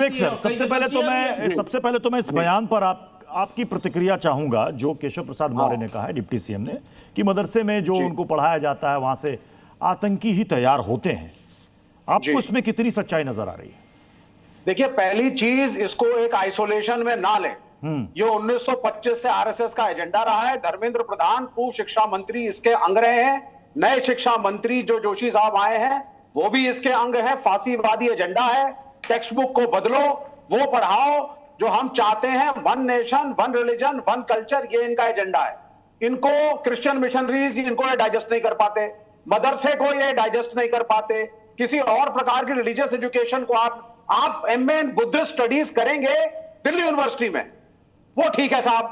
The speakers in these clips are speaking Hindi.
विवेक सर, सबसे पहले तो मैं इस बयान पर आपकी प्रतिक्रिया चाहूंगा जो केशव प्रसाद मौर्य ने कहा है, डिप्टी सीएम ने, कि मदरसे में जो उनको पढ़ाया जाता है वहां से आतंकी ही तैयार होते हैं। आपको इसमें कितनी सच्चाई नजर आ रही है? देखिए, पहली चीज, इसको एक आइसोलेशन में ना लें। ये 1925 से आरएसएस का एजेंडा रहा है। धर्मेंद्र प्रधान पूर्व शिक्षा मंत्री इसके अंग रहे हैं। नए शिक्षा मंत्री जो जोशी साहब आए हैं वो भी इसके अंग है। फांसीवादी एजेंडा है। टेक्स्ट बुक को बदलो, वो पढ़ाओ जो हम चाहते हैं। One nation, one religion, one culture, ये इनका एजेंडा है। इनको क्रिश्चियन मिशनरीज, इनको ये डाइजेस्ट नहीं कर पाते। मदरसे को ये डाइजेस्ट नहीं कर पाते। किसी और प्रकार की रिलीजियस एजुकेशन को आप एमए इन बुद्धिस्ट स्टडीज करेंगे दिल्ली यूनिवर्सिटी में, वो ठीक है साहब।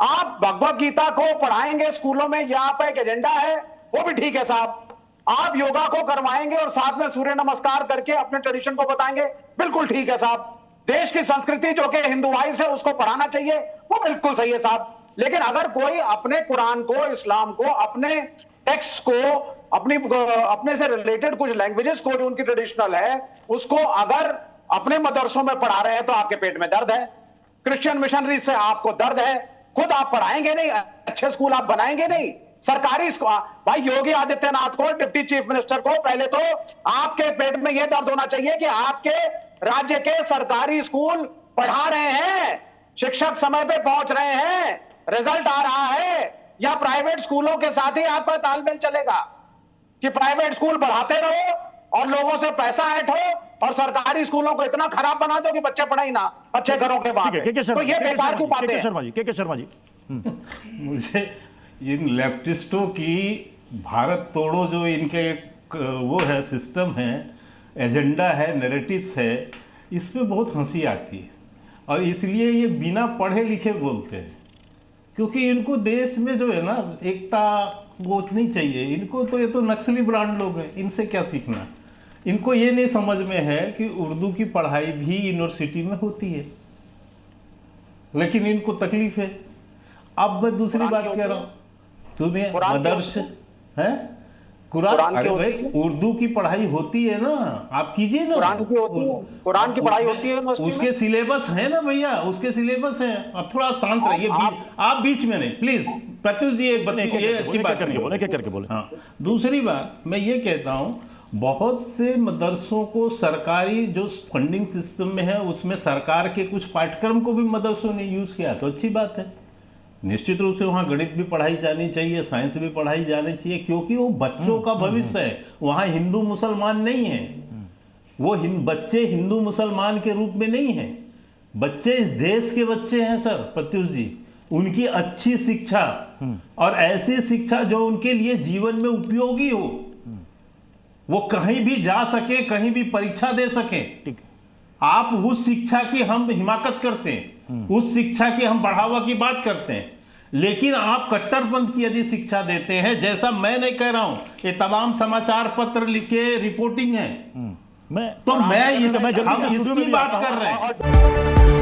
आप भगवत गीता को पढ़ाएंगे स्कूलों में, यहां पर एक एजेंडा है, वो भी ठीक है साहब। आप योगा को करवाएंगे और साथ में सूर्य नमस्कार करके अपने ट्रेडिशन को बताएंगे, बिल्कुल ठीक है साहब। देश की संस्कृति जो कि हिंदुआइज्ड है उसको पढ़ाना चाहिए, वो बिल्कुल सही है साहब। लेकिन अगर कोई अपने कुरान को, इस्लाम को, अपने टेक्स्ट को, अपने से रिलेटेड कुछ लैंग्वेजेस को जो उनकी ट्रेडिशनल है उसको अगर अपने मदरसों में पढ़ा रहे हैं तो आपके पेट में दर्द है। क्रिश्चियन मिशनरी से आपको दर्द है। खुद आप पढ़ाएंगे नहीं, अच्छे स्कूल आप बनाएंगे नहीं। सरकारी स्कूल, भाई योगी आदित्यनाथ को, डिप्टी चीफ मिनिस्टर को, पहले तो आपके पेट में यह दर्द होना चाहिए कि आपके राज्य के सरकारी स्कूल पढ़ा रहे हैं, शिक्षक समय पे पहुंच रहे हैं, रिजल्ट आ रहा है, या प्राइवेट स्कूलों के साथ ही आपका तालमेल चलेगा कि प्राइवेट स्कूल बढ़ाते रहो और लोगों से पैसा ऐंठो और सरकारी स्कूलों को इतना खराब बना दो कि बच्चे पढ़े ही ना, अच्छे घरों के बाद। तो ये बेकार की बात है। शर्मा जी मुझे इन लेफ्टिस्टों की भारत तोड़ो जो इनके वो है, सिस्टम है, एजेंडा है, नैरेटिव्स है, इस पे बहुत हंसी आती है। और इसलिए ये बिना पढ़े लिखे बोलते हैं, क्योंकि इनको देश में जो है ना एकता वो नहीं चाहिए इनको। तो ये तो नक्सली ब्रांड लोग हैं, इनसे क्या सीखना। इनको ये नहीं समझ में है कि उर्दू की पढ़ाई भी यूनिवर्सिटी में होती है, लेकिन इनको तकलीफ है। अब मैं दूसरी बात कह रहा हूँ, तुम्हें मदरसे है कुरान, अरे भाई उर्दू की पढ़ाई होती है ना, आप कीजिए ना। कुरान की पढ़ाई होती है, उसके सिलेबस है ना भैया, उसके सिलेबस है। अब थोड़ा शांत रहिए, आप बीच में नहीं प्लीज। प्रत्युष जी ये अच्छी बात करके बोले। हाँ, दूसरी बात मैं ये कहता हूँ, बहुत से मदरसों को सरकारी जो फंडिंग सिस्टम में है उसमें सरकार के कुछ पाठ्यक्रम को भी मदरसों ने यूज किया, तो अच्छी बात है। निश्चित रूप से वहाँ गणित भी पढ़ाई जानी चाहिए, साइंस भी पढ़ाई जानी चाहिए, क्योंकि वो बच्चों का भविष्य है। वहाँ हिंदू मुसलमान नहीं है, वो बच्चे हिंदू मुसलमान के रूप में नहीं है, बच्चे इस देश के बच्चे हैं सर प्रत्युष जी। उनकी अच्छी शिक्षा और ऐसी शिक्षा जो उनके लिए जीवन में उपयोगी हो, वो कहीं भी जा सके, कहीं भी परीक्षा दे सके। आप उस शिक्षा की हम हिमाकत करते हैं, उस शिक्षा की हम बढ़ावा की बात करते हैं, लेकिन आप कट्टरपंथ की यदि शिक्षा देते हैं, जैसा मैं नहीं कह रहा हूं, ये तमाम समाचार पत्र लिखे रिपोर्टिंग है, मैं इसकी बात कर रहे हैं।